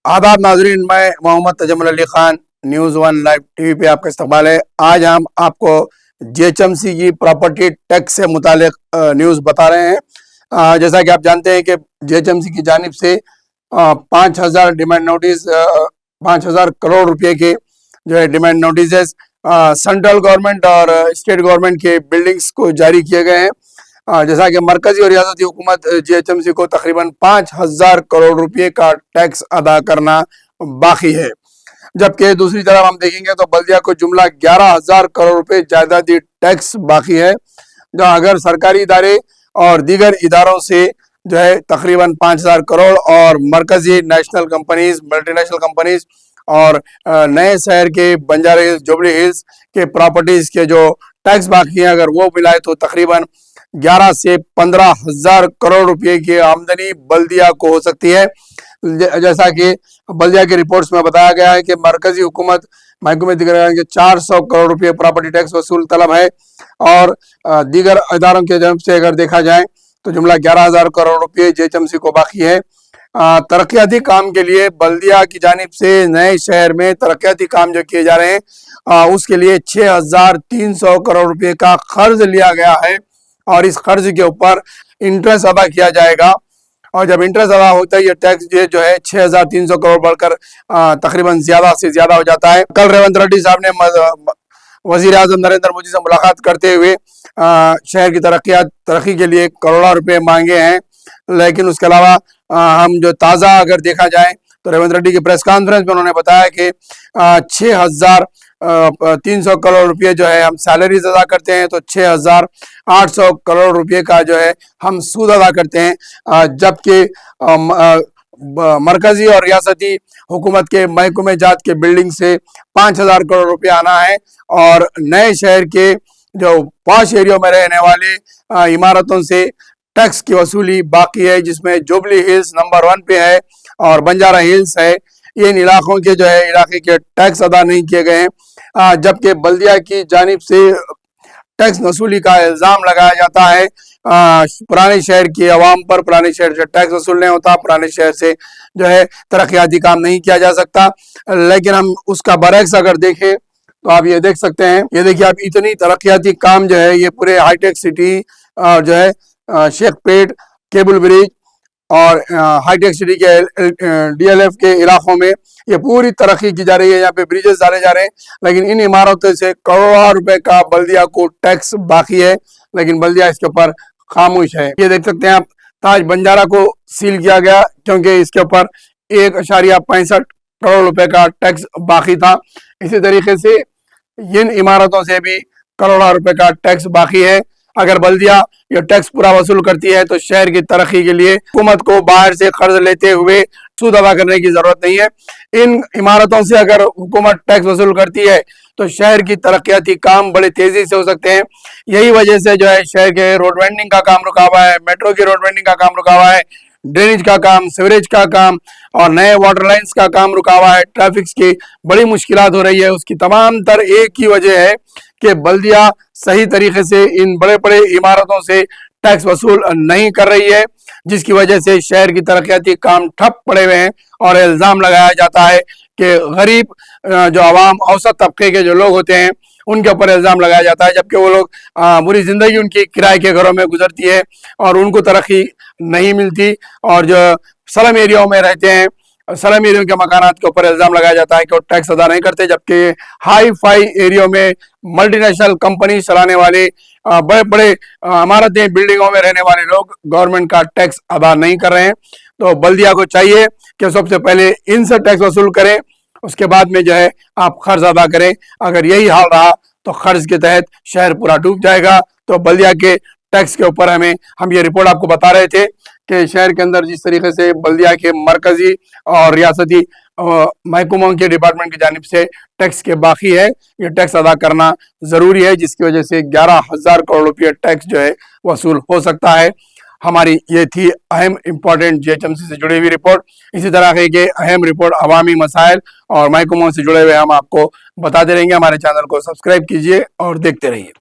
आदाब नाजरीन, मैं Mohammad Tajammul Ali Khan, news one live TV पे आपका इस्तकबाल है। आज हम आपको जीएचएमसी की प्रॉपर्टी टैक्स से मुतालिक न्यूज़ बता रहे हैं। जैसा कि आप जानते हैं कि जीएचएमसी की जानिब से 5,000 डिमांड नोटिस 5,000 करोड़ रुपए के जो है डिमांड नोटिस सेंट्रल गवर्नमेंट और स्टेट गवर्नमेंट के बिल्डिंग्स को जारी किए गए हैं। जैसा कि मरकजी और रियासती हुकूमत जीएचएमसी को तकरीबन 5,000 करोड़ रुपए का टैक्स अदा करना बाकी है, जबकि दूसरी तरफ हम देखेंगे तो बल्दिया को जुमला 11,000 करोड़ रुपए जायदादी टैक्स बाकी है, जहां अगर सरकारी इदारे और दीगर इदारों से जो है तकरीबन 5,000 करोड़ और मरकजी नेशनल कंपनीज, मल्टीनेशनल कंपनीज और नए शहर के बंजारा हिल्स, जुबली हिल्स के प्रॉपर्टीज के जो टैक्स बाकी है अगर वो मिलाए तो तकरीबन 11 से 15,000 करोड़ रुपए की आमदनी बल्दिया को हो सकती है। जैसा कि बल्दिया की रिपोर्ट्स में बताया गया है कि मरकजी हुकूमत महकमे दीगर के 400 करोड़ रुपए प्रॉपर्टी टैक्स वसूल तलब है और दीगर इदारों के जन्म से अगर देखा जाए तो जुमला 11,000 करोड़ रुपए जीएचएमसी को बाकी है। तरक्याती काम के लिए बल्दिया की जानिब से नए शहर में तरक्याती काम जो किए जा रहे हैं उसके लिए 6,300 करोड़ रुपए का कर्ज लिया गया है और इस कर्ज के ऊपर इंटरेस्ट अदा किया जाएगा। और जब इंटरेस्ट अदा होता है ये टैक्स जो है 6,300 करोड़ बढ़कर तकरीबन ज्यादा से ज्यादा हो जाता है। कल रेवंत रेड्डी साहब ने वजीर आजम नरेंद्र मोदी से मुलाकात करते हुए शहर की तरक्की के लिए करोड़ों रुपए मांगे हैं, लेकिन उसके अलावा हम जो ताज़ा अगर देखा जाए तो रेवंत रेड्डी की प्रेस कॉन्फ्रेंस में उन्होंने बताया कि 6,300 करोड़ रुपए जो है हम सैलरीज अदा करते हैं, तो 6,800 करोड़ रुपए का जो है हम सूद अदा करते हैं, जबकि मरकजी और रियासती हुकूमत के महकमे जात के बिल्डिंग से 5,000 करोड़ रुपए आना है और नए शहर के जो पॉश एरियो में रहने वाले इमारतों से टैक्स की वसूली बाकी है, जिसमें जुबली हिल्स नंबर 1 पे है और बंजारा हिल्स है। इन इलाकों के जो है इलाके के टैक्स अदा नहीं किए गए हैं, जबकि बल्दिया की जानिब से टैक्स वसूली का इल्ज़ाम लगाया जाता है पुराने शहर की आवाम पर। पुराने शहर से टैक्स वसूल नहीं होता, पुराने शहर से जो है तरक्याती काम नहीं किया जा सकता। लेकिन हम उसका बरक्स अगर देखें तो आप ये देख सकते हैं, ये देखिए आप इतनी तरक्याती काम जो है ये पूरे हाईटेक सिटी जो है शेख पेट, केबल ब्रिज और हाईटेक सिटी के डीएलएफ के इलाकों में ये पूरी तरक्की की जा रही है। यहाँ पे ब्रिजेस डाले जा रहे हैं, लेकिन इन इमारतों से करोड़ों रुपए का बल्दिया को टैक्स बाकी है, लेकिन बल्दिया इसके ऊपर खामोश है। ये देख सकते हैं आप, ताज बंजारा को सील किया गया क्योंकि इसके ऊपर 1.65 करोड़ रुपए का टैक्स बाकी था। इसी तरीके से इन इमारतों से भी करोड़ों रुपए का टैक्स बाकी है। अगर बल्दिया ये टैक्स पूरा वसूल करती है तो शहर की तरक्की के लिए हुकूमत को बाहर से कर्ज लेते हुए सूद अदा करने की जरूरत नहीं है। इन इमारतों से अगर हुकूमत टैक्स वसूल करती है तो शहर की तरक्याती काम बड़े तेजी से हो सकते हैं। यही वजह से जो है शहर के रोड वेंडिंग का काम रुका हुआ है, मेट्रो की रोड वेंडिंग का काम रुका हुआ है, ड्रेनेज का काम, सीवरेज का काम और नए वाटर लाइन्स का काम रुका हुआ है। ट्रैफिक की बड़ी मुश्किलात हो रही है। उसकी तमाम तर एक ही वजह है कि बल्दिया सही तरीके से इन बड़े बड़े इमारतों से टैक्स वसूल नहीं कर रही है, जिसकी वजह से शहर की तरक्याती काम ठप पड़े हुए हैं और इल्ज़ाम लगाया जाता है कि गरीब जो आवाम औसत तबके के जो लोग होते हैं उनके ऊपर इल्ज़ाम लगाया जाता है, जबकि वो लोग बुरी जिंदगी उनकी किराए के घरों में गुजरती है और उनको तरक्की नहीं मिलती। और जो स्लम एरियाओं में रहते हैं, स्लम एरियो के मकानात के ऊपर इल्ज़ाम लगाया जाता है कि वो टैक्स अदा नहीं करते, जबकि हाई फाई एरियो में मल्टीनेशनल कंपनी चलाने वाले बड़े बड़े इमारतें, बिल्डिंगों में रहने वाले लोग गवर्नमेंट का टैक्स अदा नहीं कर रहे हैं। तो बल्दिया को चाहिए कि सबसे पहले इनसे टैक्स वसूल करें, उसके बाद में जो है आप कर्ज अदा करें। अगर यही हाल रहा तो कर्ज के तहत शहर पूरा डूब जाएगा। तो बल्दिया के टैक्स के ऊपर हम ये रिपोर्ट आपको बता रहे थे कि शहर के अंदर जिस तरीके से बल्दिया के मरकजी और रियासती महकमों के डिपार्टमेंट की जानिब से टैक्स के बाकी है, ये टैक्स अदा करना जरूरी है, जिसकी वजह से 11,000 करोड़ रुपये टैक्स जो है वसूल हो सकता है। हमारी ये थी अहम इम्पोर्टेंट जीएचएमसी से जुड़ी हुई रिपोर्ट। इसी तरह के अहम रिपोर्ट अवामी मसाइल और महकमों से जुड़े हुए हम आपको बताते रहेंगे। हमारे चैनल को सब्सक्राइब कीजिए और देखते रहिए।